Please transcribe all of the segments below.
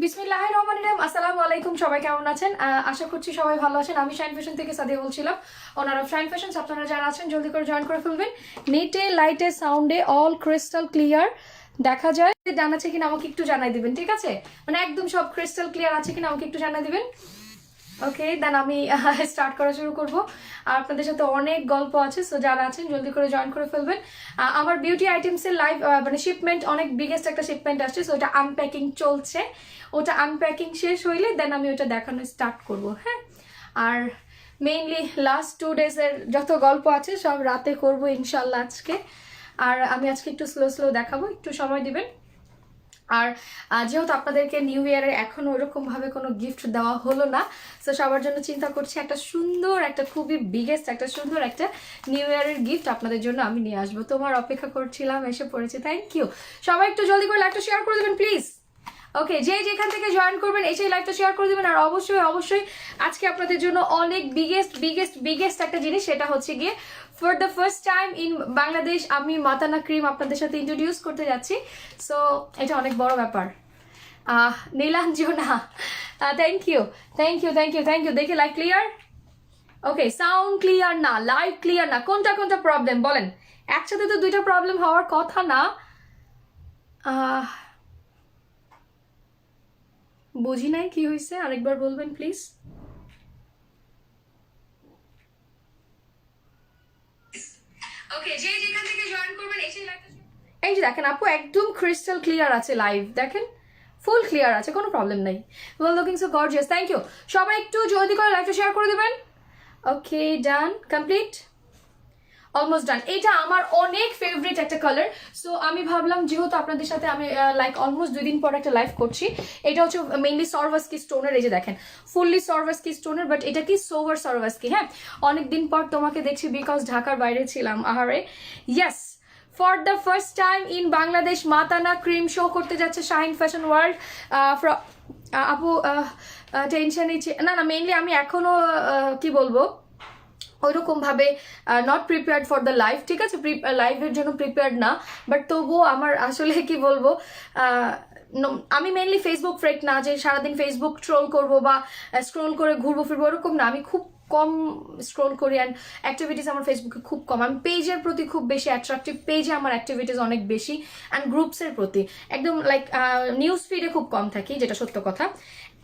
বিসমিল্লাহির রহমানির রহিম। আসসালামু আলাইকুম, সবাই কেমন আছেন? আশা করছি সবাই ভালো আছেন। আমি শাইন ফ্যাশন থেকে সাদিয়া বলছিলাম, ওনার অফ শাইন ফ্যাশন। আপনারা যারা আছেন জলদি করে জয়েন করে ফেলবেন। নেটে, লাইটে, সাউন্ডে অল ক্রিস্টাল ক্লিয়ার দেখা যায়। ডান আছে কিনা আমাকে একটু জানাই দিবেন, ঠিক আছে? মানে একদম সব ক্রিস্টাল ক্লিয়ার আছে কিনা আমাকে একটু জানাই দিবেন। ওকে, দেন আমি স্টার্ট করা শুরু করব। আর আপনাদের সাথে অনেক গল্প আছে, সো যারা আছেন জলদি করে জয়েন করে ফেলবেন। আমার বিউটি আইটেমসের লাইভ মানে শিপমেন্ট, অনেক বিগেস্ট একটা শিপমেন্ট আসছে, সো ওটা আনপ্যাকিং চলছে। ওটা আনপ্যাকিং শেষ হইলে দেন আমি ওটা দেখানো স্টার্ট করব। হ্যাঁ, আর মেইনলি লাস্ট 2 ডেজের যত গল্প আছে সব রাতে করব ইনশাল্লাহ আজকে। আর আমি আজকে একটু স্লো স্লো দেখাবো, একটু সময় দিবেন। আর যেহেতু আপনাদেরকে নিউ ইয়ারে এখনো ওরকম ভাবে কোনো গিফট দেওয়া হলো না, তো সবার জন্য চিন্তা করছি একটা সুন্দর, একটা খুবই বিগেস্ট, একটা সুন্দর একটা নিউ ইয়ারের গিফট আপনাদের জন্য আমি নিয়ে আসবো। তোমার অপেক্ষা করছিলাম, এসে পড়েছে। Thank you. সবাই একটু জলদি করে লাইভটা শেয়ার করে দেবেন প্লিজ। ওকে, যে যেখান থেকে জয়েন করবেন এসে লাইভটা শেয়ার করে দেবেন। আর অবশ্যই অবশ্যই আজকে আপনাদের জন্য অনেক বিগেস্ট বিগেস্ট বিগেস্ট একটা জিনিস, সেটা হচ্ছে গিয়ে for the first time in Bangladesh আমি মাতানা ক্রিম আপনাদের সাথে ইন্ট্রোডিউস করতে যাচ্ছি। সো এটা অনেক বড় ব্যাপার। Nilanjana, thank you thank you thank you thank you. দেখে live clear? Okay, sound clear না, লাইভ ক্লিয়ার না, কোনটা কোনটা প্রবলেম বলেন? একসাথে তো দুইটা প্রবলেম হওয়ার কথা না। বুঝি নাই কি হয়েছে, আরেকবার বলবেন প্লিজ। ওকে, যে যেখান থেকে জয়েন করবেন এসে লাইভটা। এই যে দেখেন আপু, একদম ক্রিস্টাল ক্লিয়ার আছে লাইভ, দেখেন ফুল ক্লিয়ার আছে, কোনো প্রবলেম নাই। Well looking so gorgeous, thank you. সবাই একটু জলদি করে লাইভটা শেয়ার করে দেবেন। Okay, done, complete, almost done. এটা আমার অনেক ফেভারিট একটা কালার, সো আমি ভাবলাম যেহেতু আপনাদের সাথে আমি লাইক অলমোস্ট 2 দিন পর একটা লাইভ করছি। এটা হচ্ছে মেইনলি সরভাস্কি স্টোনের। এই যে দেখেন ফুললি সরভাস্কি স্টোনের, বাট এটা কি সোভার সরভাস্কি। হ্যাঁ, অনেকদিন পর তোমাকে দেখছি, বিকজ ঢাকার বাইরে ছিলাম। আহারে, yes, for the first time in Bangladesh Matana cream show করতে যাচ্ছে শাহিন ফ্যাশন ওয়ার্ল্ড। আপু টেনশন নিচ্ছে না, না, মেইনলি আমি এখনো কি বলবো ওইরকম ভাবে not prepared for the live, ঠিক আছে? লাইভের জন্য প্রিপেয়ার্ড না, বাট তবুও আমার আসলে কি বলবো, আমি মেইনলি ফেসবুক ফ্রেক না যে সারাদিন ফেসবুক ট্রোল করবো বা স্ক্রোল করে ঘুরবো ফিরবো, ওরকম না। আমি খুব কম স্ক্রোল করি অ্যান্ড অ্যাক্টিভিটিস আমার ফেসবুকে খুব কম। আমি পেজের প্রতি খুব বেশি অ্যাট্রাকটিভ, পেজে আমার অ্যাক্টিভিটিস অনেক বেশি, অ্যান্ড গ্রুপসের প্রতি একদম লাইক নিউজ ফিডে খুব কম থাকি, যেটা সত্য কথা।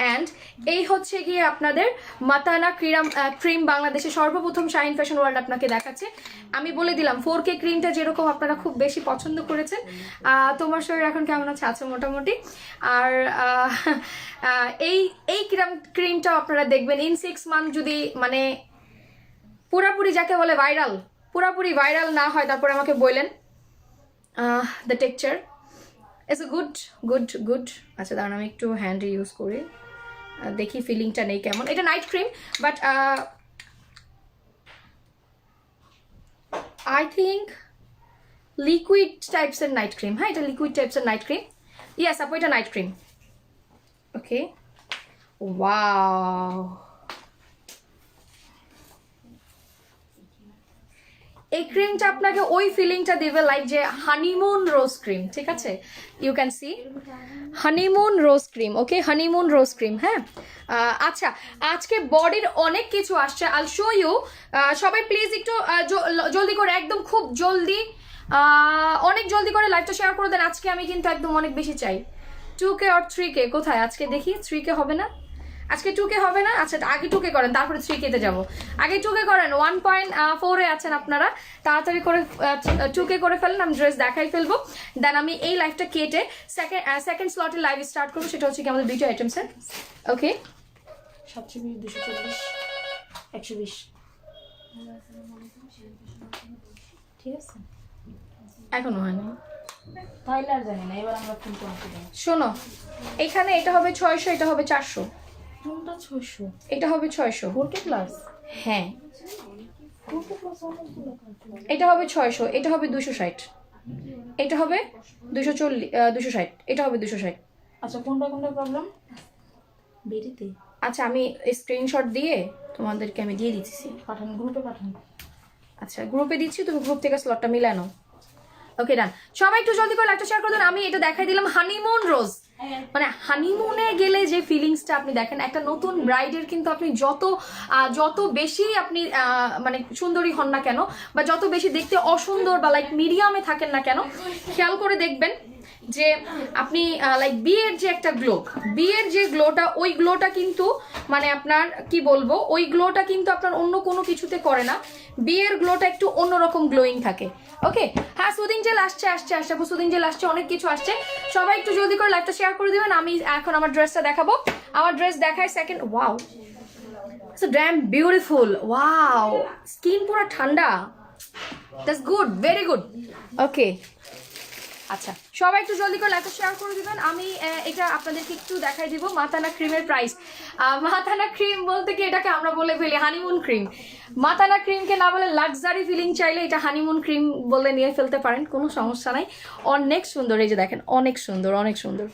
অ্যান্ড এই হচ্ছে গিয়ে আপনাদের মাতানা ক্রিম বাংলাদেশে সর্বপ্রথম শাহিন ফ্যাশন ওয়ার্ল্ড আপনাকে দেখাচ্ছে। আমি বলে দিলাম 4K ক্রিমটা যেরকম আপনারা খুব বেশি পছন্দ করেছেন। তোমার শরীর এখন কেমন আছে? আছে মোটামুটি। আর এই ক্রিমটা আপনারা দেখবেন ইন 6 মান্থ, যদি মানে পুরাপুরি যাকে বলে ভাইরাল, পুরাপুরি ভাইরাল না হয় তারপরে আমাকে বললেন। The texture it's a good good good. আচ্ছা দাঁড়ান, আমি একটু হ্যান্ড ইউজ করি, দেখি ফিলিংটা নেই কেমন। এটা night cream, but I think liquid টাইপসের নাইট ক্রিম। হ্যাঁ, এটা লিকুইড টাইপসের নাইট ক্রিম। ইয়েস আপু, এটা নাইট ক্রিম। ওকে, ওয়াও, এই ক্রিমটা আপনাকে ওই ফিলিংটা দিবে লাইক যে হানিমুন রোজ ক্রিম, ঠিক আছে? You can see honeymoon rose cream. Okay, honeymoon rose cream. হ্যাঁ, আচ্ছা, আজকে বডির অনেক কিছু আসছে, আল শো ইউ। সবাই প্লিজ একটু জলদি করে, একদম খুব জলদি, অনেক জলদি করে লাইভটা শেয়ার করে দেন। আজকে আমি কিন্তু একদম অনেক বেশি চাই। 2K আর 3K কোথায়? আজকে দেখি 3K হবে না, আজকে 2K হবে না। আচ্ছা, আগে 2K করেন, তারপরে 3K তে যাবো। আগে 2K করেন, 1.4 এ আছেন আপনারা, তাড়াতাড়ি করে 2K করে ফেলেন, আমি ড্রেস দেখাই ফেলবো। দেন আমি এই লাইভটা কেটে সেকেন্ড স্লটে লাইভ স্টার্ট করবো, সেটা হচ্ছে কি আমাদের বিউটি আইটেমসের। ওকে, 720, 240, 120, ঠিক আছে? এখনো হয় না, তাইলে আর জানি না, এবার আমরা কিন্তু শোনো, এখানে এটা হবে 600, এটা হবে 400, কোনটা 600, এটা হবে 600। 4K plus. হ্যাঁ, 4K প্লাস অনেকগুলো কাটলো। এটা হবে 600, এটা হবে 260, এটা হবে 240, 260, এটা হবে 260। আচ্ছা, কোনটা কোনটা প্রবলেম বেরিতে? আচ্ছা, আমি স্ক্রিনশট দিয়ে তোমাদেরকে আমি দিয়ে দিচ্ছি, পাঠান, গ্রুপে পাঠান। আচ্ছা গ্রুপে দিচ্ছি, তুমি গ্রুপ থেকে স্লটটা মিলানো। ওকে ডান, সবাই একটু জলদি করে লাইভটা শেয়ার করে দেন। আমি এটা দেখাই দিলাম হানিমুন রোজ। মানে হানিমুনে গেলে যে ফিলিংসটা আপনি দেখেন, একটা নতুন ব্রাইডের কিন্তু আপনি যত বেশি আপনি মানে সুন্দরী হন না কেন, বা যত বেশি দেখতে অসুন্দর বা লাইক মিডিয়ামে থাকেন না কেন, খেয়াল করে দেখবেন যে আপনি লাইক বিয়ের যে একটা বিয়ের যে গ্লোটা, ওই গ্লোটা কিন্তু মানে আপনার কি বলবো, ওই গ্লোটা কিন্তু আপনার অন্য কোনো কিছুতে করে না। বিয়ের গ্লোটা একটু অন্যরকম গ্লোয়িং থাকে। ওকে, হ্যাঁ সুদিং জেল আসছে সুদিং জেল আসছে, অনেক কিছু আসছে। সবাই একটু জলদি করে লাইভটা শেয়ার করে দিবেন। আমি এখন আমার ড্রেসটা দেখাবো। আমার ড্রেস দেখায় second. Wow, so damn beautiful. Wow, skin পুরো ঠান্ডা। That's good, very good. Okay, আচ্ছা সবাই একটু জলদি করে লাইভটা শেয়ার করে দিবেন। আমি এটা আপনাদেরকে একটু দেখাই দিব মাতানা ক্রিমের প্রাইস। মাতানা ক্রিম বলতে কি এটাকে আমরা বলে ফেলি হানিমুন ক্রিম। মাতানা ক্রিমকে না বলে লাক্সারি ফিলিং চাইলে এটা হানিমুন ক্রিম বলে নিয়ে ফেলতে পারেন, কোনো সমস্যা নাই। অনেক সুন্দর, এই যে দেখেন, অনেক সুন্দর, অনেক সুন্দর।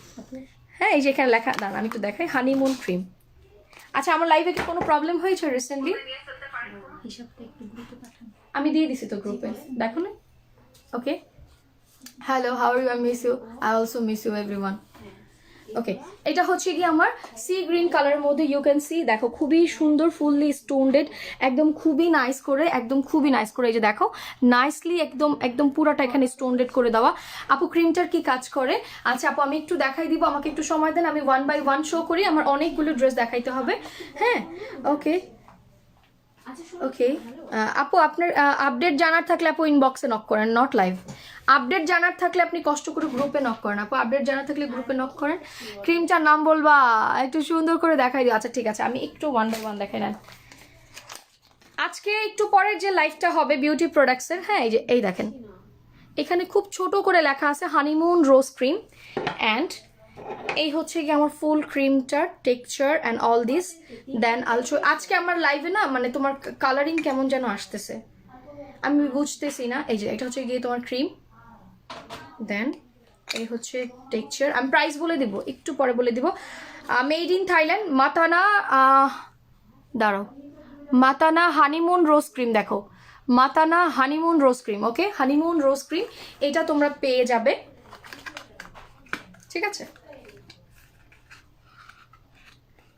হ্যাঁ, এই যে এখানে লেখা, দাঁড়ান আমি একটু দেখাই, হানিমুন ক্রিম। আচ্ছা, আমার লাইভে কি কোনো প্রবলেম হয়েছে রিসেন্টলি? আমি দিয়ে দিছি তো গ্রুপে, দেখো না? Okay, hello, how are you? I miss you. I also miss you everyone. Okay, এটা হচ্ছে কি আমার সি গ্রিন কালারের মধ্যে, ইউ ক্যান সি, দেখো খুবই সুন্দর, ফুললি স্টোনডেড, একদম খুবই নাইস করে, একদম খুবই নাইস করে। এই যে দেখো নাইসলি একদম একদম পুরাটা এখানে স্টোনডেড করে দেওয়া। আপু ক্রিমটার কি কাজ করে? আচ্ছা আপু, আমি একটু দেখাই দিব, আমাকে একটু সময় দেন, আমি 1 বাই 1 শো করি, আমার অনেকগুলো ড্রেস দেখাইতে হবে। হ্যাঁ, ওকে ওকে। আপু আপনার আপডেট জানার থাকলে আপু ইনবক্সে নক করেন, নট লাইভ। আপডেট জানার থাকলে আপনি কষ্ট করে গ্রুপে নক করেন। আপু আপডেট জানার থাকলে গ্রুপে নক করেন। ক্রিমটার নাম বলবা, একটু সুন্দর করে দেখাই দিও। আচ্ছা ঠিক আছে, আমি একটু 1 বাই 1 দেখাই নেন। আজকে একটু পরের যে লাইভটা হবে বিউটি প্রোডাক্টসের, হ্যাঁ এই যে এই দেখেন, এখানে খুব ছোট করে লেখা আছে হানিমুন রোজ ক্রিম। অ্যান্ড এই হচ্ছে কি আমার ফুল ক্রিমটার texture and all this. Then also আজকে আমার লাইভে না মানে তোমার কালারিং কেমন যেন আসতেছে, আমি বুঝতেছি না। এই যে এটা হচ্ছে গিয়ে তোমার ক্রিম, দেন এই হচ্ছে টেক্সচার। আমি প্রাইস বলে দিব, একটু পরে বলে দিব। মেড ইন থাইল্যান্ড, মাতানা, দাঁড়াও, মাতানা হানিমুন রোজ ক্রিম। দেখো Matana honeymoon rose cream. Okay, honeymoon rose cream, এটা তোমরা পেয়ে যাবে, ঠিক আছে?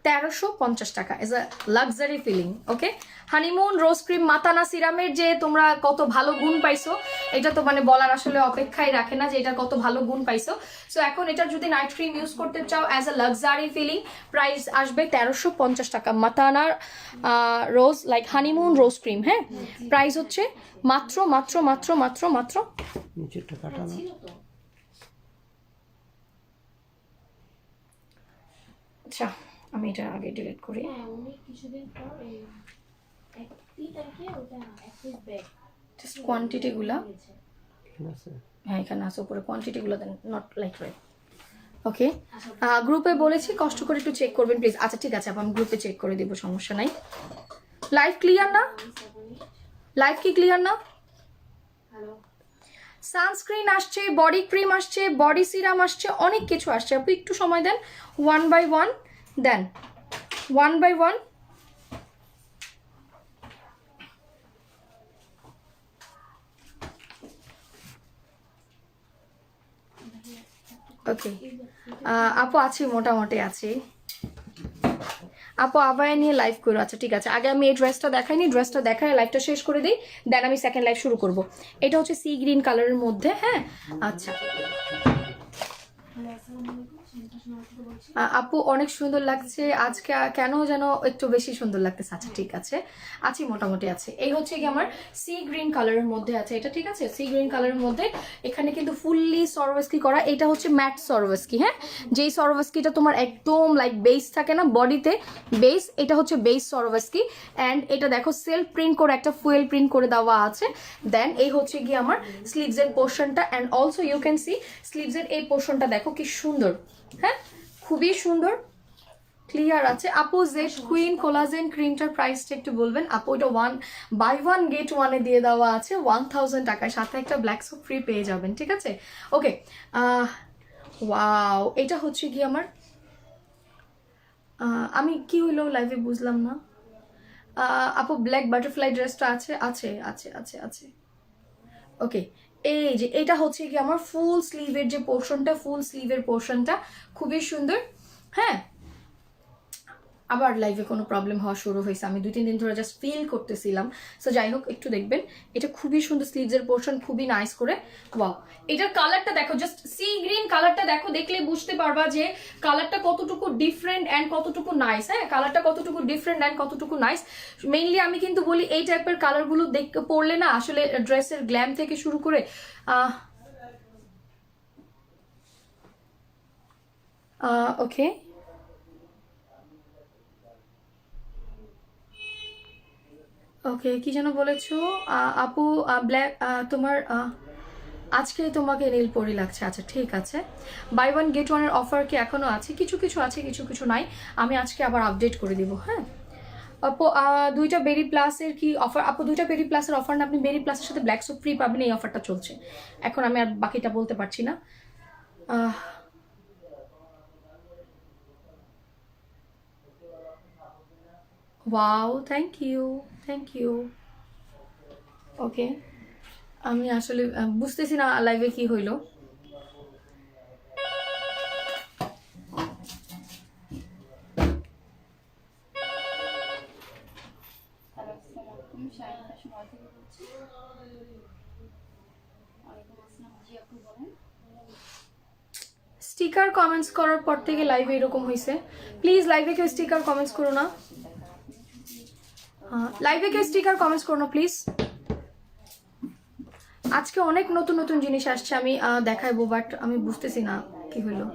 1350 টাকা is a luxury feeling. Okay, honeymoon rose cream Matana সিরামের যে তোমরা কত ভালো গুণ পাইছো, এটা তো মানে বলার আসলে অপেক্ষাই রাখে না যে এটা কত ভালো গুণ পাইছো। সো এখন এটার যদি নাইট ক্রিম ইউজ করতে চাও as a luxury feeling, price আসবে 1350 টাকা। মাতানার rose like honeymoon rose cream, হ্যাঁ প্রাইস হচ্ছে মাত্র মাত্র মাত্র মাত্র মাত্র নিচেরটা কাটানো। আচ্ছা আমি এটা আগে ডিলিট করি। জাস্ট কোয়ান্টিটিগুলো, হ্যাঁ এখানে আছে উপরে কোয়ান্টিটিগুলো দেন, নট লাইক রাইট। ওকে, গ্রুপে বলেছি কষ্ট করে একটু চেক করবেন প্লিজ। আচ্ছা ঠিক আছে, আমি গ্রুপে চেক করে দিব, সমস্যা নাই। লাইভ ক্লিয়ার না? লাইভ কি ক্লিয়ার না? সানস্ক্রিন আসছে, বডি ক্রিম আসছে, বডি সিরাম আসছে, অনেক কিছু আসছে। আপনি একটু সময় দেন, 1 বাই 1 দেন, 1 বাই 1। ওকে আপু আছি, মোটামুটি আছি আপু। আবায়া নিয়ে লাইভ করো, আচ্ছা ঠিক আছে। আগে আমি এই ড্রেসটা দেখাইনি, ড্রেসটা দেখাই লাইভটা শেষ করে দিই, দেন আমি সেকেন্ড লাইভ শুরু করব। এটা হচ্ছে সি গ্রিন কালারের মধ্যে, হ্যাঁ আচ্ছা। আপু অনেক সুন্দর লাগছে আজকে, কেন যেন একটু বেশি সুন্দর লাগতেছে। আচ্ছা ঠিক আছে, আছি মোটামুটি আছে। এই হচ্ছে কি আমার সি গ্রিন কালারের মধ্যে আছে এটা, ঠিক আছে? সি গ্রিন কালারের মধ্যে এখানে কিন্তু ফুললি সরোয়াস্কি করা, এটা হচ্ছে ম্যাট সরোয়াস্কি। হ্যাঁ, যেই সরোয়াস্কিটা তোমার একদম লাইক বেস থাকে না বডিতে, বেস, এটা হচ্ছে বেস সরোয়াস্কি। অ্যান্ড এটা দেখো সেলফ প্রিন্ট করে একটা ফুয়েল প্রিন্ট করে দেওয়া আছে। দেন এই হচ্ছে গিয়ে আমার স্লিভসের পোর্শনটা, and also you can see স্লিভসের এই পোর্শনটা দেখো কি সুন্দর, হ্যাঁ খুবই সুন্দর, ক্লিয়ার আছে। আপু জেড কুইন কোলাজেন ক্রিমটার প্রাইসটা একটু বলবেন আপু? এটা 1 বাই 1 গেট 1 দিয়ে দেওয়া আছে 1000 টাকায়, সাথে একটা ব্ল্যাক সোপ ফ্রি পেয়ে যাবেন, ঠিক আছে? ওকে, ওয়াও, এটা হচ্ছে কি আমার আমি কি হইলো লাইভে বুঝলাম না। আপু ব্ল্যাক বাটারফ্লাই ড্রেসটা আছে আছে আছে আছে আছে। ওকে, এই যে এটা হচ্ছে কি আমার ফুল স্লিভের যে পোর্শনটা, ফুল স্লিভের পোর্শনটা খুবই সুন্দর। হ্যাঁ, আবার লাইভে কোনো প্রবলেম হওয়া শুরু হয়েছে, আমি 2-3 দিন ধরে জাস্ট ফিল করতেছিলাম। সো যাই হোক, একটু দেখবেন, এটা খুবই সুন্দর স্লিভসের পোর্শন, খুবই নাইস করে। ওয়াও, এটার কালারটা দেখো, জাস্ট সি গ্রিন কালারটা দেখো, দেখলে বুঝতে পারবা যে কালারটা কতটুকু ডিফারেন্ট অ্যান্ড কতটুকু নাইস। হ্যাঁ, কালারটা কতটুকু ডিফারেন্ট অ্যান্ড কতটুকু নাইস। মেইনলি আমি কিন্তু বলি এই টাইপের কালারগুলো দেখতে পড়লে না আসলে ড্রেসের গ্ল্যাম থেকে শুরু করে ওকে, ওকে, কি যেন বলেছো আপু? ব্ল্যাক, তোমার আজকে তোমাকে নীল পরি লাগছে। আচ্ছা ঠিক আছে, বাই ওয়ান গেট ওয়ানের অফার কি এখনো আছে? কিছু কিছু আছে, কিছু কিছু নাই। আমি আজকে আবার আপডেট করে দিব। হ্যাঁ আপু, দুইটা বেরি প্লাসের কি অফার? আপু দুইটা বেরি প্লাসের অফার না, আপনি বেরি প্লাসের সাথে ব্ল্যাক সোপ ফ্রি পাবেন, এই অফারটা চলছে এখন। আমি আর বাকিটা বলতে পারছি না। Wow, thank you, thank you. Okay, আমি আসলে বুঝতেছি না লাইভে কি হইলো। স্টিকার কমেন্টস করার পর থেকে লাইভে এরকম হয়েছে। প্লিজ লাইভে কেউ স্টিকার কমেন্টস করো না, লাইভে কেউ স্টিকার কমেন্টস করো না প্লিজ। আজকে অনেক নতুন নতুন জিনিস আসছে, আমি দেখাইবো, বাট আমি বুঝতেছি না কি হইলো।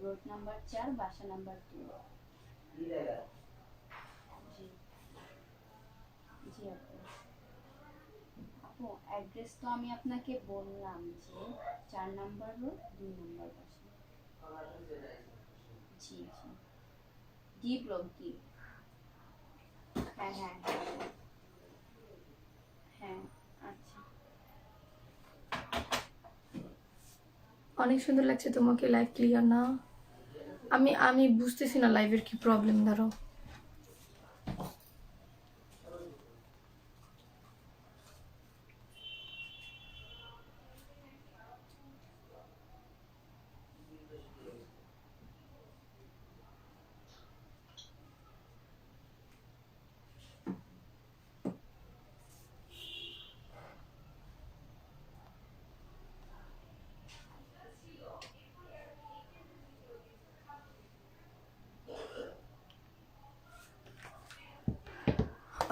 রোড নাম্বার 4, বাসা নাম্বার 2। জি আপু। আপু অ্যাড্রেস তো আমি আপনাকে বললাম যে 4 নাম্বার রোড, 2 নাম্বার বাসা। জি জি, ডি ব্লক ডি। হ্যাঁ হ্যাঁ হ্যাঁ, আচ্ছা। অনেক সুন্দর লাগছে তোমাকে, লাইভ ক্লিয়ার না। আমি আমি বুঝতেছি না লাইভের কি প্রবলেম, দাঁড়াও।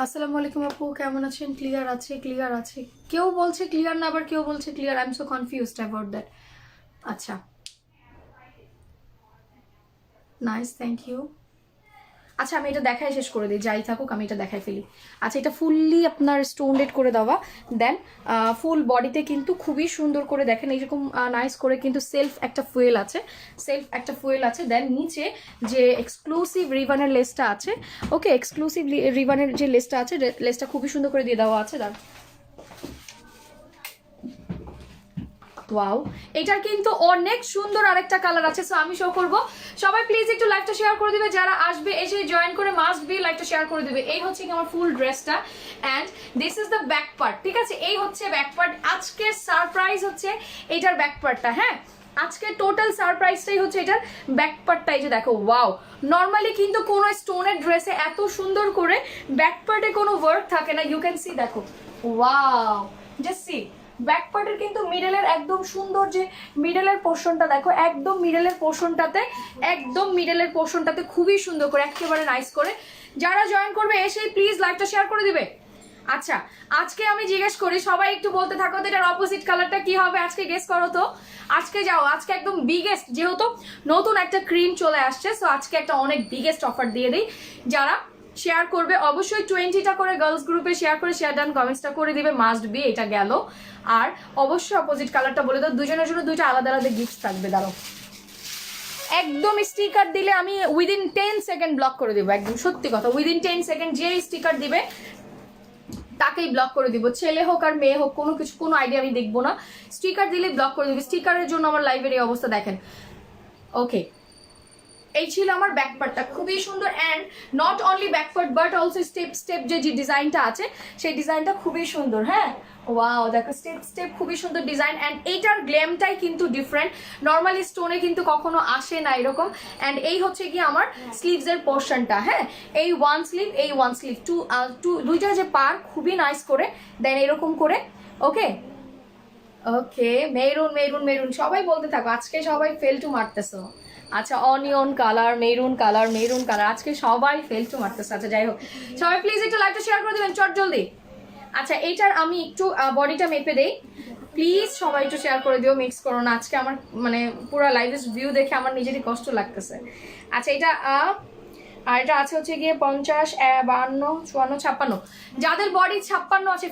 আসসালামু আলাইকুম আপু, কেমন আছেন? ক্লিয়ার আছে, ক্লিয়ার আছে। কেউ বলছে ক্লিয়ার না, আবার কেউ বলছে clear. I am so confused about that. আচ্ছা, নাইস, থ্যাংক ইউ। আচ্ছা, আমি এটা দেখাই শেষ করে দিই, যাই থাকুক আমি এটা দেখাই ফেলি। আচ্ছা, এটা ফুললি আপনার স্টোনডেড করে দেওয়া, দেন ফুল বডিতে কিন্তু খুবই সুন্দর করে দেখেন এইরকম নাইস করে কিন্তু সেলফ একটা ফুয়েল আছে, সেলফ একটা ফুয়েল আছে। দেন নিচে যে এক্সক্লুসিভ রিবানের লেসটা আছে, ওকে, এক্সক্লুসিভ রিবানের যে লেসটা আছে, লেসটা খুবই সুন্দর করে দিয়ে দেওয়া আছে। দাঁড়ান, ওয়াও, এটার কিন্তু অনেক সুন্দর আরেকটা কালার আছে। সো আমি শো করব, সবাই প্লিজ একটু লাইভটা শেয়ার করে দিবে, যারা আসবে এসে জয়েন করে মাস্ট বি লাইভটা শেয়ার করে দিবে। এই হচ্ছে কি আমার ফুল ড্রেসটা, and this is the back part. ঠিক আছে, এই হচ্ছে ব্যাক পার্ট। আজকের সারপ্রাইজ হচ্ছে এটার ব্যাক পার্টটা। হ্যাঁ, আজকে টোটাল সারপ্রাইজটাই হচ্ছে এটার ব্যাক পার্টটা। এই যে দেখো, ওয়াও, নর্মালি কিন্তু কোনো স্টোনের ড্রেসে এত সুন্দর করে ব্যাক পার্টে কোনো ওয়ার্ক থাকে না। ইউ ক্যান সি, দেখো, ওয়াও, জাস্ট সি ব্যাক পার্টের কিন্তু মিডলের একদম সুন্দর যে মিডলের পোর্শনটা দেখো, একদম মিডলের পোর্শনটাতে, একদম মিডলের পোর্শনটাতে খুবই সুন্দর করে একেবারে নাইস করে। যারা জয়েন করবে এসেই প্লিজ লাইভটা শেয়ার করে দিবে। আচ্ছা, আজকে আমি জিজ্ঞেস করি, সবাই একটু বলতে থাকো তো এটার অপোজিট কালারটা কি হবে আজকে, গেস করো তো। আজকে যাও, আজকে একদম বিগেস্ট, যেহেতু নতুন একটা ক্রিম চলে আসছে, সো আজকে একটা অনেক বিগেস্ট অফার দিয়ে দিই। যারা শেয়ার করবে অবশ্যই 20টা করে গার্লস গ্রুপে শেয়ার করে শেয়ার ডান কমেন্টসটা করে দিবে, মাস্ট বি, এটা গেল। আর অবশ্যই অপোজিট কালারটা বলে দাও, দুজনের জন্য দুইটা আলাদা আলাদা গিফট থাকবে। দাঁড়াও, একদম স্টিকার দিলে আমি উইদিন 10 সেকেন্ড ব্লক করে দেবো, একদম সত্যি কথা, উইদিন 10 সেকেন্ড যে স্টিকার দিবে তাকেই ব্লক করে দিব, ছেলে হোক আর মেয়ে হোক, কোনো কিছু কোনো আইডিয়া আমি দেখবো না, স্টিকার দিলে ব্লক করে দিবে। স্টিকারের জন্য আমার লাইভের এই অবস্থা দেখেন। ওকে, এই ছিল আমার ব্যাক পার্টটা, খুবই সুন্দর। And not only back part but also step step যে ডিজাইনটা আছে সেই ডিজাইনটা খুবই সুন্দর। হ্যাঁ, ওয়াও, দেখো স্টেপ স্টেপ খুবই সুন্দর ডিজাইন। অ্যান্ড এইটার গ্ল্যামটাই কিন্তু ডিফারেন্ট, নর্মালি স্টোনে কিন্তু কখনো আসে না এরকম। অ্যান্ড এই হচ্ছে কি আমার স্লিভসের পোর্শনটা। হ্যাঁ, এই ওয়ান স্লিভ, এই ওয়ান স্লিভ, দুইটা যে পার খুবই নাইস করে দেন এরকম করে। ওকে ওকে, মেরুন মেরুন মেরুন সবাই বলতে থাকো, আজকে সবাই ফেল টু মারতেছো। আচ্ছা, onion colour, maroon colour, maroon colour, আজকে সবাই ফেল টু মারতেছে। আচ্ছা যাই হোক, সবাই প্লিজ একটু লাইভটা শেয়ার করে দেবেন চট জলদি। আচ্ছা, এইটার আমি একটু বডিটা মেপে দেই, প্লিজ সবাই একটু শেয়ার করে দিও, মিক্স করো না। আজকে আমার মানে পুরো লাইভের ভিউ দেখে আমার নিজেরই কষ্ট লাগতেছে। আচ্ছা, এটা আর এটা আছে হচ্ছে গিয়ে 50, 52, 54, 56। যাদের বডি 56 আছে,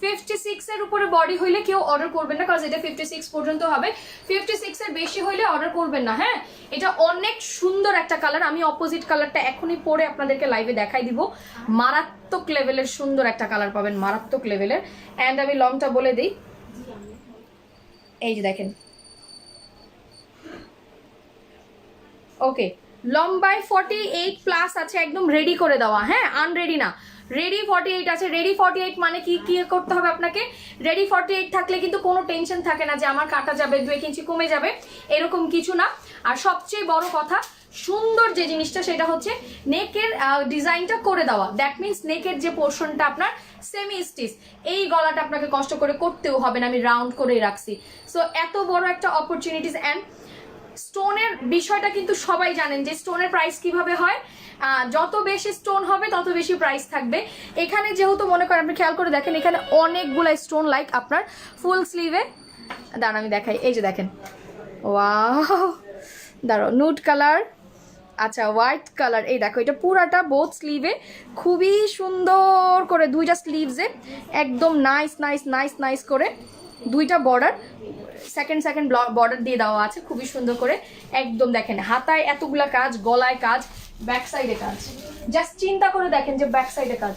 56 এর উপরে বডি হইলে কেউ অর্ডার করবেন না, কারণ এটা 56 পর্যন্ত হবে। 56 এর বেশি হইলে অর্ডার করবেন না। হ্যাঁ, এটা অনেক সুন্দর একটা কালার। আমি অপোজিট কালারটা এখনই পরে আপনাদেরকে লাইভে দেখাই দিব। মারাত্মক লেভেলের সুন্দর একটা কালার পাবেন, মারাত্মক লেভেলের। অ্যান্ড আমি লংটা বলে দিই, এই যে দেখেন। ওকে, লম্বায় 48 প্লাস আছে, একদম রেডি করে দেওয়া। হ্যাঁ, আনরেডি না, রেডি 48 আছে। রেডি 48 মানে কি কি করতে হবে আপনাকে? রেডি 48 থাকলে কিন্তু কোনো টেনশন থাকে না যে আমার কাটা যাবে, 2 ইঞ্চি কমে যাবে, এরকম কিছু না। আর সবচেয়ে বড় কথা, সুন্দর যে জিনিসটা সেটা হচ্ছে নেকের ডিজাইনটা করে দেওয়া। দ্যাট মিনস নেকের যে পোর্শনটা আপনার সেমি স্টিচ, এই গলাটা আপনাকে কষ্ট করে করতেও হবে না, আমি রাউন্ড করেই রাখছি। সো এত বড় একটা অপরচুনিটিস। অ্যান্ড স্টোনের বিষয়টা কিন্তু সবাই জানেন যে স্টোনের প্রাইস কিভাবে হয়, যত বেশি স্টোন হবে তত বেশি প্রাইস থাকবে। এখানে যেহেতু মনে করেন, আপনি খেয়াল করে দেখেন, এখানে অনেকগুলো স্টোন, লাইক আপনার ফুল স্লিভে, দাঁড়ান আমি দেখাই, এই যে দেখেন, ওয়াও, দাঁড়ো, নুড কালার, আচ্ছা হোয়াইট কালার, এই দেখো, এটা পুরাটা বোথ স্লিভে খুবই সুন্দর করে, দুইটা স্লিভসে একদম নাইস নাইস নাইস নাইস করে দুইটা বর্ডার, সেকেন্ড বর্ডার দিয়ে দেওয়া আছে খুবই সুন্দর করে। একদম দেখেন, হাতায় এতগুলা কাজ, গলায় কাজ, ব্যাক সাইডে কাজ, জাস্ট চিন্তা করে দেখেন যে ব্যাক সাইডে কাজ।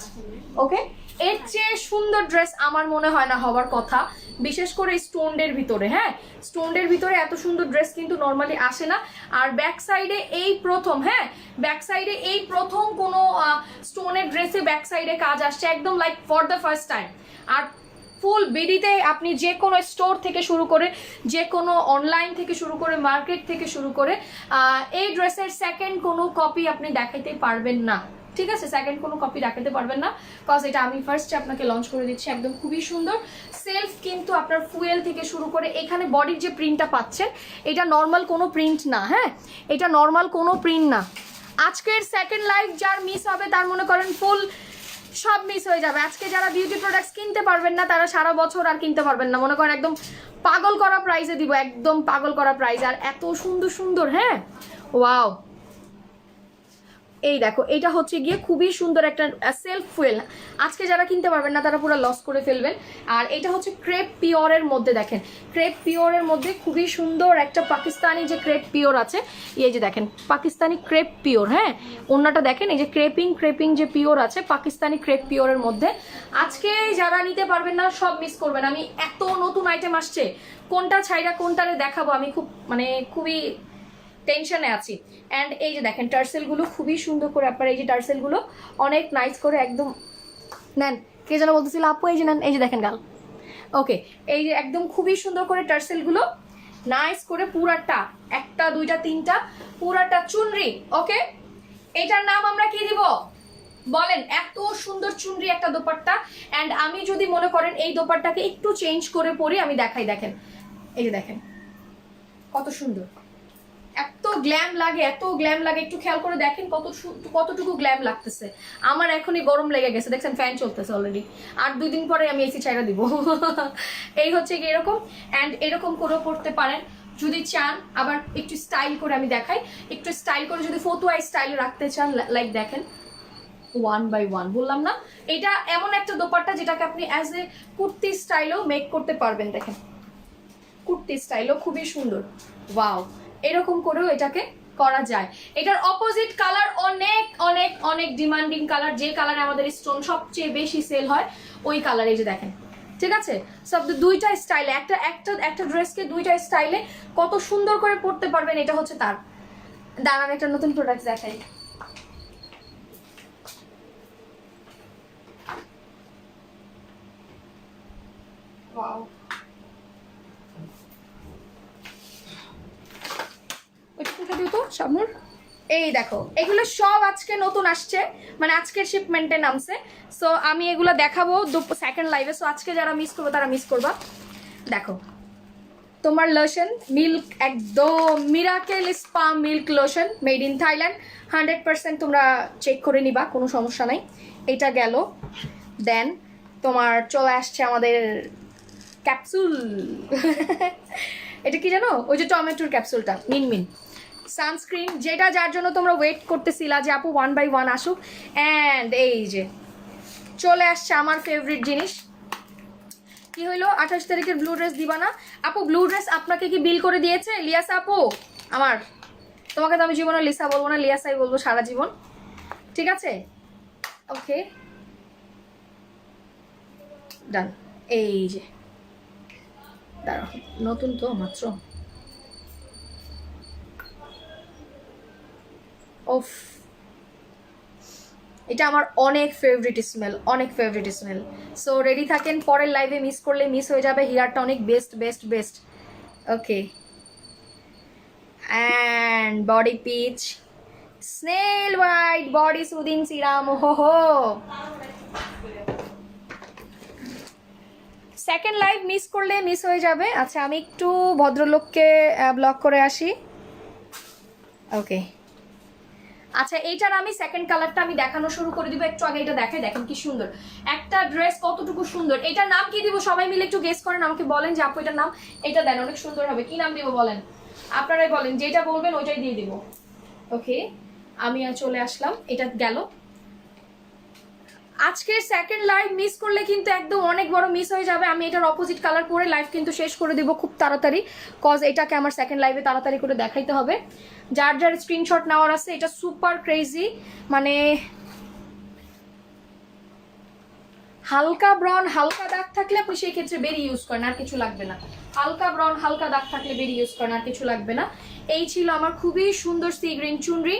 ওকে, এর চেয়ে সুন্দর ড্রেস আমার মনে হয় না হওয়ার কথা, বিশেষ করে স্টোনের ভিতরে। হ্যাঁ, স্টোনের ভিতরে এত সুন্দর ড্রেস কিন্তু নর্মালি আসে না। আর ব্যাক সাইডে এই প্রথম, হ্যাঁ, ব্যাক সাইডে এই প্রথম কোনো স্টোনের ড্রেসে ব্যাক সাইডে কাজ আসছে, একদম like for the first time. আর ফুল বিডিতে আপনি যে কোনো স্টোর থেকে শুরু করে, যে কোনো অনলাইন থেকে শুরু করে, মার্কেট থেকে শুরু করে, এই ড্রেসের সেকেন্ড কোনো কপি আপনি দেখাইতে পারবেন না। ঠিক আছে, সেকেন্ড কোনো কপি দেখাতে পারবেন না, কজ এটা আমি ফার্স্টে আপনাকে লঞ্চ করে দিচ্ছি। একদম খুবই সুন্দর সেলফ, কিন্তু আপনার ফুয়েল থেকে শুরু করে এখানে বডির যে প্রিন্টটা পাচ্ছেন, এটা নর্মাল কোনো প্রিন্ট না। হ্যাঁ, এটা নর্মাল কোনো প্রিন্ট না। আজকের সেকেন্ড লাইভ যার মিস হবে, তার মনে করেন ফুল সব মিস হয়ে যাবে। আজকে যারা বিউটি প্রোডাক্টস কিনতে পারবেন না, তারা সারা বছর আর কিনতে পারবেন না। মনে করেন একদম পাগল করা প্রাইসে দিব, একদম পাগল করা প্রাইস। আর এত সুন্দর সুন্দর, হ্যাঁ, ওয়াও, এই দেখো, এটা হচ্ছে গিয়ে খুবই সুন্দর একটা সেলফ ফুয়েল। আজকে যারা কিনতে পারবেন না তারা পুরো লস করে ফেলবেন। আর এটা হচ্ছে ক্রেপ পিওরের মধ্যে, দেখেন ক্রেপ পিওরের মধ্যে খুবই সুন্দর একটা পাকিস্তানি যে ক্রেপ পিওর আছে, এই যে দেখেন পাকিস্তানি ক্রেপ পিওর। হ্যাঁ, অন্যটা দেখেন, এই যে ক্রেপিং যে পিওর আছে, পাকিস্তানি ক্রেপ পিওরের মধ্যে। আজকে যারা নিতে পারবেন না সব মিস করবেন। আমি এত নতুন আইটেম আসছে, কোনটা ছাইরা কোনটারে দেখাবো, আমি খুবই টেনশনে আছি। অ্যান্ড এই যে দেখেন টার্সেলগুলো খুবই সুন্দর করে, আপনার এই যে টার্সেলগুলো অনেক নাইস করে একদম নেন। কে যেন বলতেছিল আপু, এই যে নেন, এই যে দেখেন গাল। ওকে, এই যে একদম খুবই সুন্দর করে টার্সেলগুলো নাইস করে, পুরাটা, একটা দুইটা তিনটা, পুরাটা চুনরি। ওকে, এটার নাম আমরা কি দিব বলেন? এত সুন্দর চুনরি একটা দোপাট্টা। অ্যান্ড আমি যদি মনে করেন এই দোপাট্টাকে একটু চেঞ্জ করে পরি, আমি দেখাই, দেখেন এই যে দেখেন কত সুন্দর, এত গ্ল্যাম লাগে, এত গ্ল্যাম লাগে। একটু খেয়াল করে দেখেন কতটুকু গ্ল্যাম লাগতেছে। আমার এখনই গরম লেগে গেছে, দেখছেন ফ্যান চলতেছে অলরেডি, আর 2 দিন পরে আমি এসি ছাইড়া দিব। এই হচ্ছে কি এরকম। অ্যান্ড এরকম করেও পড়তে পারেন যদি চান। আবার একটু স্টাইল করে আমি দেখাই, একটু স্টাইল করে যদি ফতুয়া স্টাইল রাখতে চান, লাইক দেখেন 1 by 1 বললাম না, এটা এমন একটা দোপাট্টা যেটাকে আপনি অ্যাজ এ কুর্তি স্টাইলও মেক করতে পারবেন। দেখেন কুর্তি স্টাইলও খুবই সুন্দর, ওয়াও, এরকম করেও এটাকে করা যায়। এটার অপোজিট কালার অনেক অনেক অনেক ডিমান্ডিং কালার, যে কালারে আমাদের স্টোন সবচেয়ে বেশি সেল হয় ওই কালার। এই যে দেখেন, ঠিক আছে, সব দুইটা স্টাইলে, একটা ড্রেসকে দুইটা স্টাইলে কত সুন্দর করে পরতে পারবেন, এটা হচ্ছে তার দাঁড়ান একটা নতুন প্রোডাক্ট দেখাই। ওয়াও, ওইটা দিও তো শাবনুর। এই দেখো, এগুলো সব আজকে নতুন আসছে, মানে আজকের শিপমেন্টে নামছে। সো আমি এগুলো দেখাবো সেকেন্ড লাইভে। সো আজকে যারা মিস করবো তারা মিস করবা। দেখো তোমার লোশন মিল্ক, একদম miracle spa milk lotion, made in Thailand, 100% তোমরা চেক করে নিবা, কোনো সমস্যা নাই। এটা গেল। দেন তোমার চলে আসছে আমাদের ক্যাপসুল। এটা কি জানো, ওই যে টমেটোর ক্যাপসুলটা, মিনমিন সানস্ক্রিন, যেটা যার জন্য তোমরা ওয়েট করতেছিলা যে আপু 1 বাই 1 আসুক। অ্যান্ড এই যে চলে আসছে আমার ফেভারিট জিনিস। কি হইলো, 28 তারিখের ব্লু ড্রেস দিবা না আপু? ব্লু ড্রেস আপনাকে কি বিল করে দিয়েছে লিয়াসা আপু? আমার, তোমাকে তো আমি জীবনে লিসা বলবো না, লিয়াসাই বলবো সারা জীবন, ঠিক আছে? ওকে ডান। এই যে দাঁড়াও, নতুন তো মাত্র। ওফ, এটা আমার অনেক ফেভারিট স্মেল, অনেক ফেভারিট স্মেল। সো রেডি থাকেন, পরের লাইভে মিস করলে মিস হয়ে যাবে। হেয়ারটা অনেক best best best. Okay, and body peach snail white body soothing serum. হো সেকেন্ড লাইভ মিস করলে মিস হয়ে যাবে। আচ্ছা আমি একটু ভদ্রলোককে ব্লক করে আসি। ওকে, আচ্ছা এইটার আমি সেকেন্ড কালারটা আমি দেখানো শুরু করে দিব। একটু আগে এটা দেখাই, দেখেন কি সুন্দর একটা ড্রেস, কতটুকু সুন্দর। এটার নাম কি দিব সবাই মিলে একটু গেস করেন, আমাকে বলেন যে আপু এটার নাম, এটা দেন অনেক সুন্দর হবে। কি নাম দিব বলেন, আপনারাই বলেন, যেটা বলবেন ওইটাই দিয়ে দিব। ওকে, আমি আর চলে আসলাম, এটা গেল। আজকের সেকেন্ড লাইভ মিস করলে কিন্তু একদম অনেক বড় মিস হয়ে যাবে। আমি এটার অপোজিট কালার পরে লাইভ কিন্তু শেষ করে দিব খুব তাড়াতাড়ি, কজ এটাকে আমার সেকেন্ড লাইভে তাড়াতাড়ি করে দেখাইতে হবে। যার যার স্ক্রিনশট নেওয়ার আছে, এটা সুপার ক্রেজি, মানে হালকা ব্রাউন হালকা দাগ থাকলে আপনি সেই ক্ষেত্রে বেরি ইউজ করেন, আর কিছু লাগবে না। হালকা ব্রাউন হালকা দাগ থাকলে বেরি ইউজ করেন, আর কিছু লাগবে না। এই ছিল আমার খুবই সুন্দর সি গ্রিন চুনরি,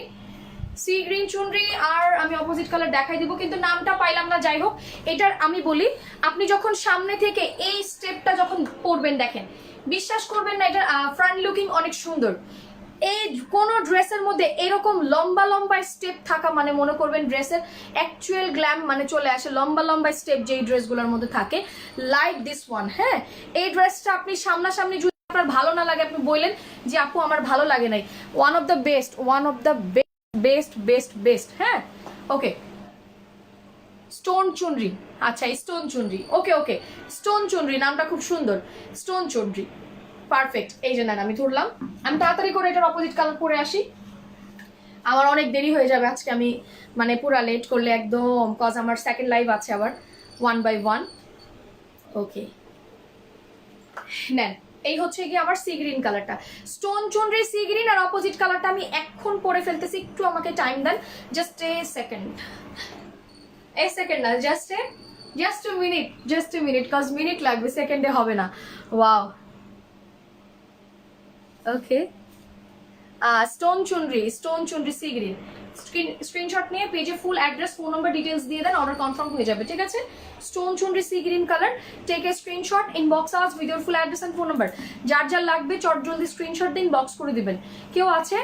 সি গ্রিন চুনরি। আর আমি অপোজিট কালার দেখাই দিব, কিন্তু নামটা পাইলাম না। যাই হোক, এটার আমি বলি, আপনি যখন সামনে থেকে এই স্টেপটা যখন পরবেন, দেখেন বিশ্বাস করবেন না, এটার ফ্রন্ট লুকিং অনেক সুন্দর। এই কোন ড্রেসের মধ্যে এরকম লম্বা লম্বা স্টেপ থাকা মানে মনে করবেন ড্রেসের অ্যাকচুয়াল গ্ল্যাম মানে চলে আসে। লম্বা লম্বা স্টেপ যেই ড্রেসগুলোর মধ্যে থাকে, লাইক দিস ওয়ান। হ্যাঁ, এই ড্রেসটা আপনি সামনাসামনি যদি আপনার ভালো না লাগে, আপনি বললেন যে আপু আমার ভালো লাগে নাই, one of the best, one of the best best best. হ্যাঁ, ওকে, স্টোন চুনরি। আচ্ছা স্টোন চুনরি, ওকে ওকে, স্টোন চুনরি নামটা খুব সুন্দর, স্টোন চুনরি, পারফেক্ট। এই যে নেন, আমি ধরলাম, আমি তাড়াতাড়ি করে এটার অপোজিট কালার পরে আসি, আমার অনেক দেরি হয়ে যাবে আজকে। আমি মানে পুরা লেট করলে একদম, কজ আমার সেকেন্ড লাইভ আছে আবার 1 বাই 1। ওকে নেন, এই হচ্ছে কি আমার সি গ্রিন কালারটা, স্টোন চুনরি সি গ্রিন। আর অপোজিট কালারটা আমি এখন পরে ফেলতেছি, একটু আমাকে টাইম দেন, জাস্ট এ সেকেন্ড, এই সেকেন্ড না, just a minute, cause minute লাগবে, সেকেন্ডে হবে না। Wow, okay, stone chunri sea green. Screenshot নিয়ে পেজে full address phone number details দিয়ে দেন, অর্ডার কনফার্ম হয়ে যাবে, ঠিক আছে? Stone chunri sea green colour, take a screenshot, inbox আওয়াজ with your full address and phone number. যার যার লাগবে চট জলদি স্ক্রিনশট দিন, বক্স করে দিবেন। কেউ আছে?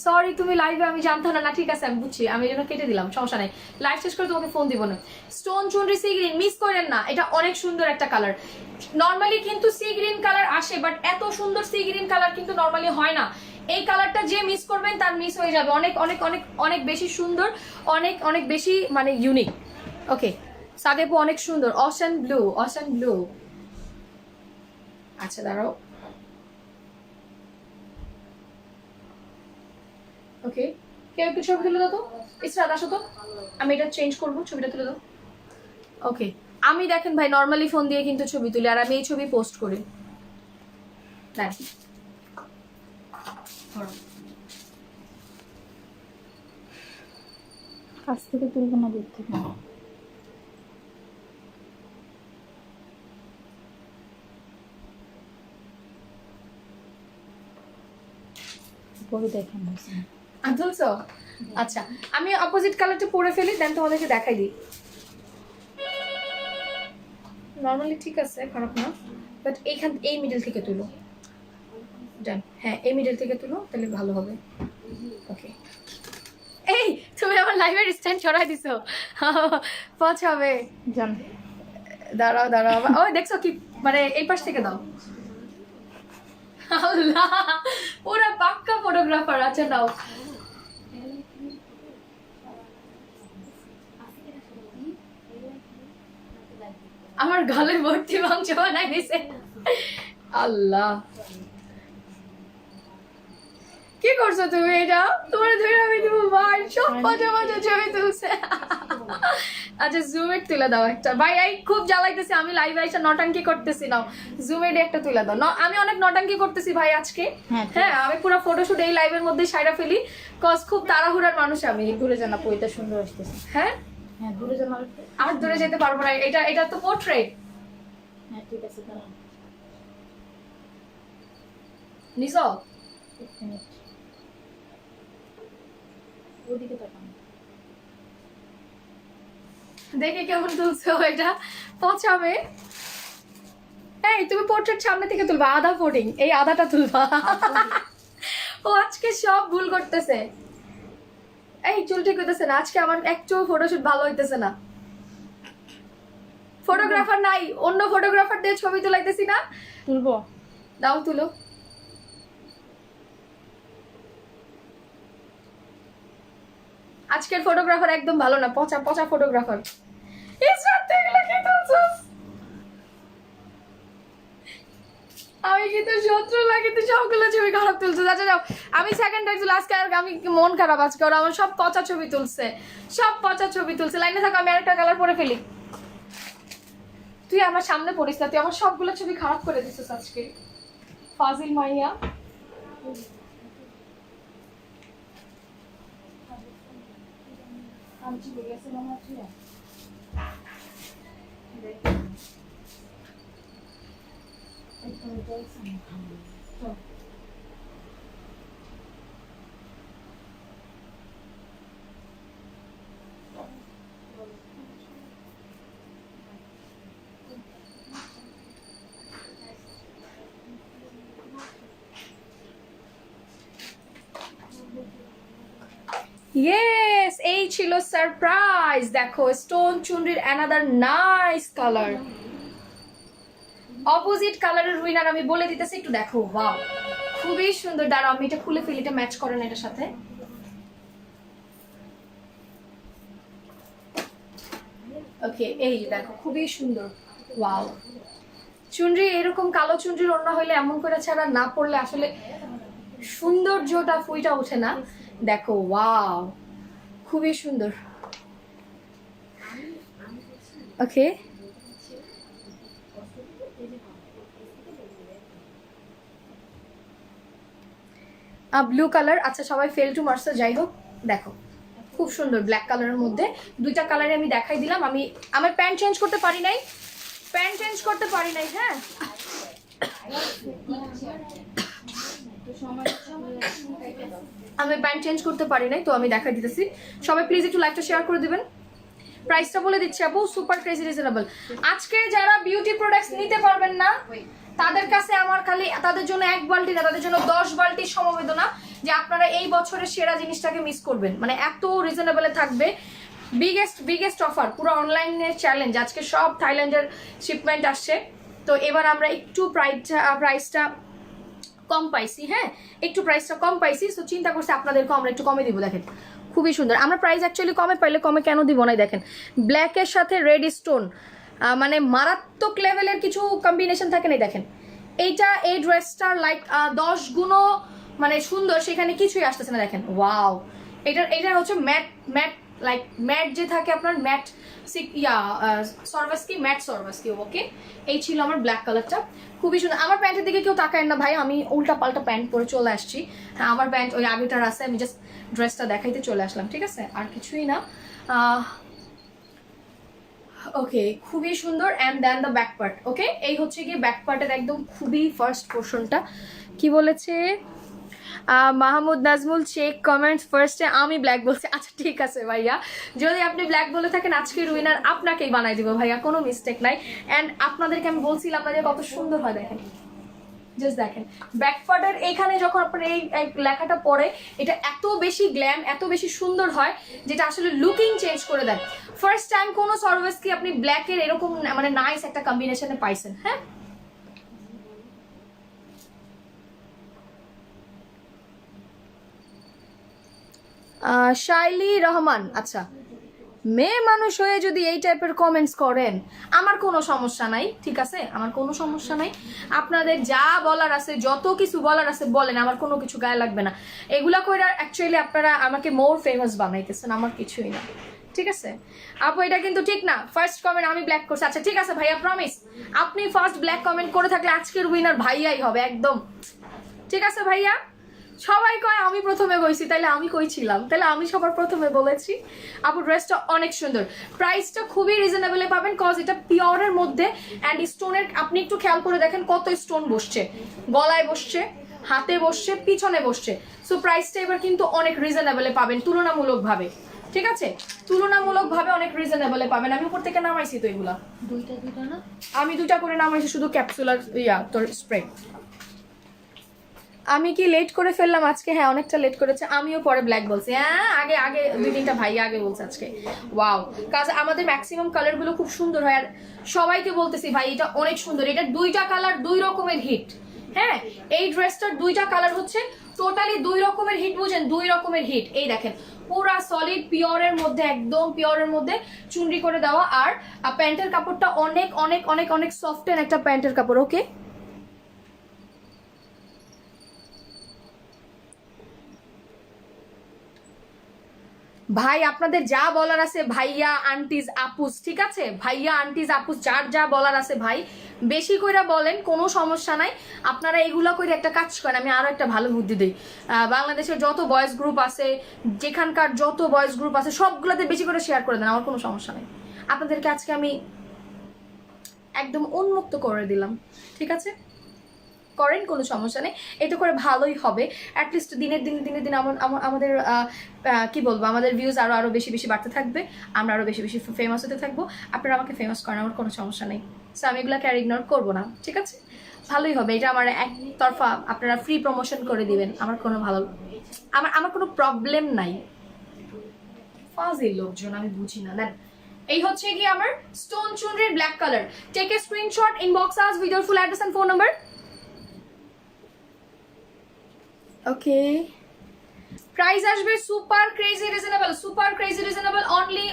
সরি তুমি লাইভে, আমি জানতাম না। না ঠিক আছে, আমি বুঝছি, আমি এই জন্য কেটে দিলাম, সমস্যা নাই, লাইভ শেষ করে তোমাকে ফোন দিব না। Stone chunri sea green miss করেন না, এটা অনেক সুন্দর একটা কালার। নর্মালি কিন্তু সি গ্রিন কালার আসে, বাট এত সুন্দর সি গ্রিন কালার কিন্তু নর্মালি হয় না। এই কালারটা যে মিস করবেন তার মিস হয়ে যাবে, অনেক অনেক অনেক অনেক বেশি সুন্দর, অনেক অনেক বেশি মানে ইউনিক। ওকে, সাদেপু অনেক সুন্দর, অশান ব্লু। আচ্ছা দাঁড়াও, ওকে, কেউ একটু ছবি তুলে দাও তো, ইসরাত আসো তো, আমি এটা চেঞ্জ করবো, ছবিটা তুলে দাও। ওকে, আমি দেখেন ভাই নর্মালি ফোন দিয়ে কিন্তু ছবি তুলি, আর আমি এই ছবি পোস্ট করি। দেখ কাছ থেকে তুলবো না, দূর থেকে। পরে দেখেন। আমি তুলছো? আচ্ছা, আমি অপোজিট কালারটা পরে ফেলি, দেন তোমাদেরকে দেখাই দিই। নর্মালি ঠিক আছে, খারাপ না, বাট এই মিডল থেকে তুলো। ডান, হ্যাঁ এই মিডল থেকে তুলো, তাহলে ভালো হবে। ওকে, এই তুমি আমার লাইভের স্ট্যান্ড ছড়াই দিছো, পছাবে। জান দাঁড়াও দাঁড়াও, ও দেখছো কি, মানে এই পাশ থেকে দাও। আল্লাহ, ওরা পাক্কা ফটোগ্রাফার। আচ্ছা নাও। আমার গালে ভর্তি মাংস বানাই দিছে। আল্লাহ, কি করছো তুমি এটা? তোমার ধরে আমি দিব ভাই, সব মজা মজা ছবি তুলছে। আচ্ছা জুমেট তুলে দাও একটা ভাই, এই খুব জ্বালাইতেছে, আমি লাইভ আইসা নটাঙ্কি করতেছি। নাও জুমেট একটা তুলে দাও। আমি অনেক নটাঙ্কি করতেছি ভাই আজকে। হ্যাঁ আমি পুরো ফটোশুট এই লাইভের মধ্যে সাইরা ফেলি, কজ খুব তাড়াহুড়ার মানুষ আমি। দূরে জানা পইটা সুন্দর আসতেছে। হ্যাঁ হ্যাঁ দূরে জানা। আমার দূরে যেতে পারবো না, এটা তো পোর্ট্রেট। হ্যাঁ ঠিক আছে, দাঁড়াও নিছো? এক মিনিট, ওদিকে তাকান। দেখে কেমন তুলছো এটা, পচাবে। এই তুমি পোর্ট্রেট সামনে থেকে তুলবা, আধা ফোটিং, এই আধাটা তুলবা। ও আজকে সব ভুল করতেছে। এই চুল ঠিক হইতেছে না আজকে, আমার একটু ফটোশুট ভালো হইতেছে না। ফটোগ্রাফার নাই, অন্য ফটোগ্রাফার দিয়ে ছবি তুলাইতেছি না। তুলবো? দাও তুলো। আজকের ফটোগ্রাফার একদম ভালো না, পচা পচা ফটোগ্রাফার। আমি কিন্তু শত্রু লাগে, তো সবগুলো ছবি খারাপ তুলছে। আচ্ছা যাও, আমি সেকেন্ড টাইম আজকে, আর আমি মন খারাপ আজকে, ওরা আমার সব পচা ছবি তুলছে, সব পচা ছবি তুলছে। লাইনে থাকো, আমি আরেকটা কালার পরে ফেলি। তুই আমার সামনে পড়িস না, তুই আমার সবগুলো ছবি খারাপ করে দিছিস আজকে, ফাজিল মাইয়া। ইয়েস, এই ছিল সারপ্রাইজ। দেখো স্টোন চুনরির অ্যানাদার নাইস কালার, অপোজিট কালারের উইনার আমি বলে দিতেছি, একটু দেখো। ওয়াও, খুবই সুন্দর। দাঁড়াও আমি এটা খুলে ফেলি, এটা ম্যাচ করে না এটার সাথে। ওকে, এই যে দেখো খুবই সুন্দর। ওয়াও, চুনরি এরকম কালো চুনরির ওড়না হইলে এমন করে ছাড়া না পড়লে আসলে সৌন্দর্যটা ফুইটা ওঠে না। দেখো ওয়াও, খুবই সুন্দর। ওকে, ব্লু কালার। আচ্ছা সবাই ফেল টু মার্সা, যাই হোক দেখো খুব সুন্দর ব্ল্যাক কালারের মধ্যে দুইটা কালারে আমি দেখাই দিলাম। আমি আমার প্যান্ট চেঞ্জ করতে পারি নাই, প্যান্ট চেঞ্জ করতে পারি নাই। হ্যাঁ আমি প্যান্ট চেঞ্জ করতে পারি নাই, তো আমি দেখাই দিতেছি। সবাই প্লিজ একটু লাইভটা শেয়ার করে দিবেন। প্রাইসটা বলে দিচ্ছি আপু, সুপার ক্রেজি রিজনেবল। আজকে যারা বিউটি প্রোডাক্টস নিতে পারবেন না তাদের কাছে আমার খালি, তাদের জন্য 1 বালতি না, তাদের জন্য 10 বালতির সমবেদনা, যে আপনারা এই বছরের সেরা জিনিসটাকে মিস করবেন। মানে এত রিজনেবলে থাকবে, বিগেস্ট অফার, পুরো অনলাইনের চ্যালেঞ্জ। আজকে সব থাইল্যান্ডের শিপমেন্ট আসছে, তো এবার আমরা একটু প্রাইসটা কম পাইছি। হ্যাঁ একটু প্রাইসটা কম পাইছি, তো চিন্তা করছি আপনাদেরকেও আমরা একটু কমে দিব। দেখেন খুবই সুন্দর, আমরা প্রাইস অ্যাকচুয়ালি কমে পাইলে কমে কেন দিব না। দেখেন ব্ল্যাকের সাথে রেড স্টোন, মানে মারাত্মক লেভেলের কিছু কম্বিনেশন থাকে না। দেখেন এইটা, এই ড্রেসটার লাইক 10 গুণও মানে সুন্দর, সেখানে কিছুই আসতেছে না। দেখেন ওয়াও, এটা হচ্ছে ম্যাট ম্যাট, লাইক ম্যাট যে থাকে আপনার, ম্যাট সরভাস্কি, ম্যাট সরভাস্কি। ওকে, এই ছিল আমার ব্ল্যাক কালারটা, খুবই সুন্দর। আমার প্যান্টের দিকে কেউ তাকায় না ভাই, আমি উল্টা পাল্টা প্যান্ট পরে চলে আসছি। হ্যাঁ আমার প্যান্ট ওই আগেটার আছে, আমি জাস্ট ড্রেসটা দেখাইতে চলে আসলাম, ঠিক আছে, আর কিছুই না। ওকে, খুবই সুন্দর। And then the back part. Okay, এই হচ্ছে গিয়ে ব্যাক পার্টের একদম খুবই ফার্স্ট পোর্শনটা। কি বলেছে মাহমুদ নাজমুল শেখ কমেন্টস ফার্স্টে আমি ব্ল্যাক বলছি। আচ্ছা ঠিক আছে ভাইয়া, যদি আপনি ব্ল্যাক বলে থাকেন আজকের উইনার আপনাকেই বানাই দিব ভাইয়া, কোনো মিস্টেক নাই। অ্যান্ড আপনাদেরকে আমি বলছিলাম না যে কত সুন্দর হয়, দেখেন জাস্ট দেখেন ব্যাকপার্টের এইখানে যখন আপনার এই লেখাটা পড়ে এটা এত বেশি গ্ল্যাম, এত বেশি সুন্দর হয় যেটা আসলে লুকিং চেঞ্জ করে দেয়। ফার্স্ট টাইম কোনো সরওয়েস কি আপনি ব্ল্যাকের এরকম মানে নাইস একটা কম্বিনেশনে পাইছেন। হ্যাঁ শাইলি রহমান, আচ্ছা মেয়ে মানুষ হয়ে যদি এই টাইপের কমেন্টস করেন আমার কোনো সমস্যা নাই, ঠিক আছে, আমার কোনো সমস্যা নাই। আপনাদের যা বলার আছে, যত কিছু বলার আছে বলেন, আমার কোনো কিছু গায়ে লাগবে না। এগুলা কইরা অ্যাকচুয়ালি আপনারা আমাকে মোর ফেমাস বানাইতেছেন, আমার কিছুই না, ঠিক আছে। আপু এটা কিন্তু ঠিক না, ফার্স্ট কমেন্ট আমি ব্ল্যাক করছি। আচ্ছা ঠিক আছে ভাইয়া, প্রমিস আপনি ফার্স্ট ব্ল্যাক কমেন্ট করে থাকলে আজকের উইনার ভাইয়াই হবে একদম, ঠিক আছে ভাইয়া। সবাই কয় আমি প্রথমে কইছি, তাইলে আমি কইছিলাম, তাহলে আমি সবার প্রথমে বলেছি। আপু ড্রেসটা অনেক সুন্দর, প্রাইসটা খুবই রিজনেবলে পাবেন, কজ এটা পিওরের মধ্যে। অ্যান্ড স্টোনের আপনি একটু খেয়াল করে দেখেন কত স্টোন বসছে, গলায় বসছে, হাতে বসছে, পিছনে বসছে। সো প্রাইসটা এবার কিন্তু অনেক রিজনেবলে পাবেন তুলনামূলকভাবে, ঠিক আছে, তুলনামূলকভাবে অনেক রিজনেবলে পাবেন। আমি উপর থেকে নামাইছি তো এগুলা দুইটা না, আমি 2টা করে নামাইছি, শুধু ক্যাপসুলার তোর স্প্রে। আমি কি লেট করে ফেললাম আজকে? হ্যাঁ অনেকটা লেট করেছে, আমিও পরে ব্ল্যাক বলছি। হ্যাঁ আগে আগে 2-3টা ভাই আগে বলছে আজকে। ওয়াও, কাজ আমাদের ম্যাক্সিমাম কালার গুলো খুব সুন্দর হয়, আর সবাইকে বলতেছি ভাই এটা অনেক সুন্দর। এটা 2টা কালার 2 রকমের হিট। হ্যাঁ এই ড্রেসটার 2টা কালার হচ্ছে টোটালি 2 রকমের হিট, বুঝেন 2 রকমের হিট। এই দেখেন পুরা সলিড পিওরের মধ্যে, একদম পিওরের মধ্যে চুনরি করে দেওয়া, আর প্যান্টের কাপড়টা অনেক অনেক অনেক অনেক সফট এন্ড একটা প্যান্টের কাপড়। ওকে ভাই আপনাদের যা বলার আছে ভাইয়া আন্টিজ আপুস, ঠিক আছে, ভাইয়া আন্টিজ আপুস যার যা বলার আছে ভাই বেশি কইরা বলেন, কোনো সমস্যা নাই। আপনারা এগুলা করে একটা কাজ করেন, আমি আরো একটা ভালো বুদ্ধি দিই। বাংলাদেশের যত বয়েজ গ্রুপ আছে, যেখানকার যত বয়েজ গ্রুপ আছে সবগুলোতে বেশি করে শেয়ার করে দেন, আমার কোনো সমস্যা নাই। আপনাদেরকে আজকে আমি একদম উন্মুক্ত করে দিলাম, ঠিক আছে, করেন, কোনো সমস্যা নেই। এটা করে ভালোই হবে, অ্যাটলিস্ট দিনের দিনে আমাদের কি বলবো, আমাদের ভিউজ আরো বেশি বেশি বাড়তে থাকবে, আমরা আরো বেশি বেশি ফেমাস হতে থাকবো। আপনারা আমাকে ফেমাস করেন, আমার কোনো সমস্যা নেই। সো আমি এগুলোকে আর ইগনোর করবো না, ঠিক আছে, ভালোই হবে। এটা আমার একতরফা আপনারা ফ্রি প্রমোশন করে দিবেন, আমার কোনো আমার কোনো প্রবলেম নাই। ফাজিল লোকজন, আমি বুঝি না। দেন এই হচ্ছে কি আমার স্টোন চুনরির black colour. Take a screenshot, inbox us with your full address and phone number. Okay price আসবে super crazy reasonable, super crazy reasonable, only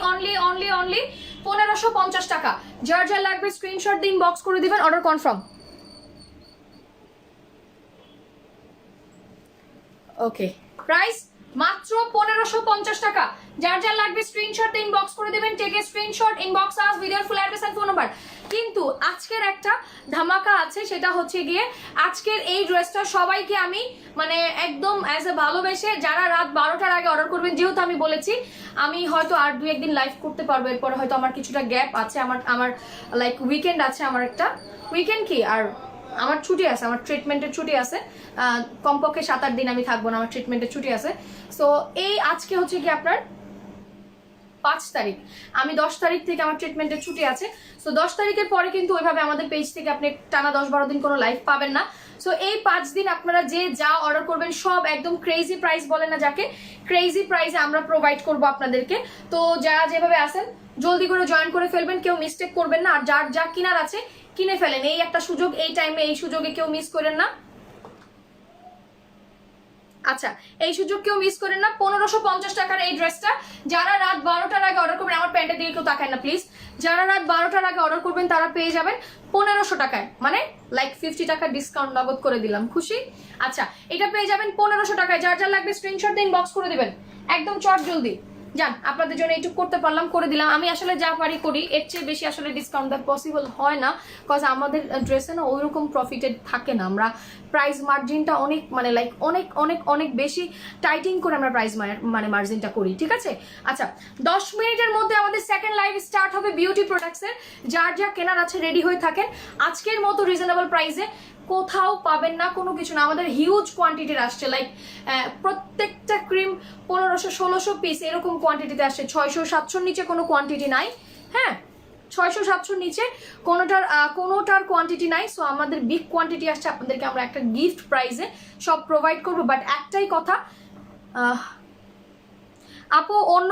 1550 টাকা। যার যার লাগবে স্ক্রিনশট দিন, বক্স করে দিবেন, অর্ডার কনফার্ম। ওকে প্রাইস মাত্র 1550 টাকা। যার যার লাগবে স্ক্রিনশট দিন, বক্স করে দিবেন, take a screenshot, inbox us with your full address and phone number. কিন্তু আজকের একটা ধামাকা আছে, সেটা হচ্ছে গিয়ে আজকের এই ড্রেসটা সবাইকে আমি মানে একদম অ্যাজ এ ভালোবেসে, যারা রাত 12টার আগে অর্ডার করবেন, যেহেতু আমি বলেছি আমি হয়তো আর 2-1 দিন লাইভ করতে পারবো, এরপরে হয়তো আমার কিছুটা গ্যাপ আছে, আমার লাইক উইকেন্ড আছে, আমার একটা উইকেন্ড কি আর আমার ছুটি আছে, আমার ট্রিটমেন্টের ছুটি আছে, কমপক্ষে 7-8 দিন আমি থাকবো না, আমার ট্রিটমেন্টের ছুটি আছে। সো এই আজকে হচ্ছে কি আপনার 5 তারিখ, আমি 10 তারিখ থেকে আমার ট্রিটমেন্টের ছুটি আছে। সো 10 তারিখের পরে কিন্তু ওইভাবে আমাদের পেজ থেকে আপনি টানা 10-12 দিন কোনো লাইভ পাবেন না। সো এই 5 দিন আপনারা যে যা অর্ডার করবেন সব একদম ক্রেজি প্রাইস বলে না যাকে, ক্রেজি প্রাইসে আমরা প্রোভাইড করবো আপনাদেরকে। তো যারা যেভাবে আসেন জলদি করে জয়েন করে ফেলবেন, কেউ মিস্টেক করবেন না, আর যার যা কিনার আছে কিনে ফেলেন, এই একটা সুযোগ, এই টাইমে এই সুযোগে কেউ মিস করেন না। আচ্ছা এই সুযোগ কেউ মিস করেন না। 1550 টাকার এই ড্রেসটা যারা রাত 12টার আগে অর্ডার করবেন, আমার প্যান্টের দিকে কেউ তাকায় না প্লিজ, যারা রাত 12টার আগে অর্ডার করবেন তারা পেয়ে যাবেন 1500 টাকায়, মানে লাইক 50 টাকা ডিসকাউন্ট নগদ করে দিলাম, খুশি? আচ্ছা এটা পেয়ে যাবেন 1500 টাকায়। যার যার লাগবে স্ক্রিনশট দিন, বক্স করে দিবেন, একদম চট জলদি যান। আপনাদের জন্য এইটুকু করতে পারলাম, করে দিলাম। আমি আসলে যা পারি করি, এর চেয়ে বেশি আসলে ডিসকাউন্ট দেওয়া পসিবল হয় না, কজ আমাদের ড্রেসে না ওইরকম প্রফিটেড থাকে না। আমরা প্রাইস মার্জিনটা অনেক মানে লাইক অনেক অনেক অনেক বেশি টাইটিং করে আমরা প্রাইস মানে মার্জিনটা করি, ঠিক আছে। আচ্ছা 10 মিনিটের মধ্যে আমাদের সেকেন্ড লাইভ স্টার্ট হবে বিউটি প্রোডাক্টসের। যার যা কেনার আছে রেডি হয়ে থাকেন, আজকের মতো রিজনেবল প্রাইসে কোথাও পাবেন না, কোনো কিছু না। আমাদের হিউজ কোয়ান্টিটির আসছে, লাইক প্রত্যেকটা ক্রিম 1500-1600 পিস এরকম কোয়ান্টিটিতে আসছে। 600-700 নিচে কোনো কোয়ান্টিটি নাই। হ্যাঁ, 600-700 নিচে কোনোটার কোয়ান্টিটি নাই। সো আমাদের বিগ কোয়ান্টিটি আসছে, আপনাদেরকে আমরা একটা গিফট প্রাইজে সব প্রোভাইড করবো। বাট একটাই কথা, আপু অন্য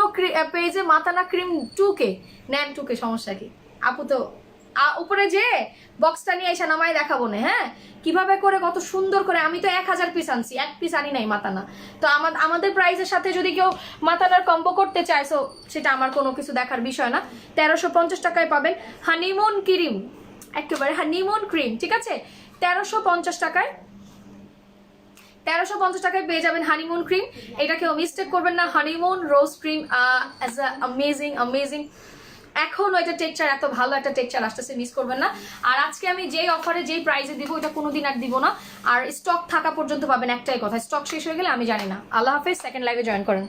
পেজে মাতানা ক্রিম 2K নেন, 2K সমস্যা কি? আপু তো উপরে যে বক্সটা নিয়ে এসে নামাই দেখাবো না। হ্যাঁ, কিভাবে করে কত সুন্দর করে, আমি তো 1000 পিস আনছি, 1 পিস আনি নাই মাতানা। তো আমাদের প্রাইসের সাথে যদি কেউ মাতানার কম্বো করতে চায়, সো সেটা আমার কোনো কিছু দেখার বিষয় না। 1350 টাকায় পাবেন হানিমুন ক্রিম, একেবারে হানিমুন ক্রিম, ঠিক আছে? 1350 টাকায় 1350 টাকায় পেয়ে যাবেন হানিমুন ক্রিম। এটা কেউ মিস্টেক করবেন না, honeymoon rose cream as a amazing. এখনো এটা টেক্সচার, এত ভালো একটা টেক্সচার আসতেছে, মিস করবেন না। আর আজকে আমি যেই অফারে যেই প্রাইসে দিব, এটা কোনোদিন আর দিব না। আর স্টক থাকা পর্যন্ত পাবেন, একটাই কথা, স্টক শেষ হয়ে গেলে আমি জানি না। আল্লাহ হাফেজ, সেকেন্ড লাইভে জয়েন করেন।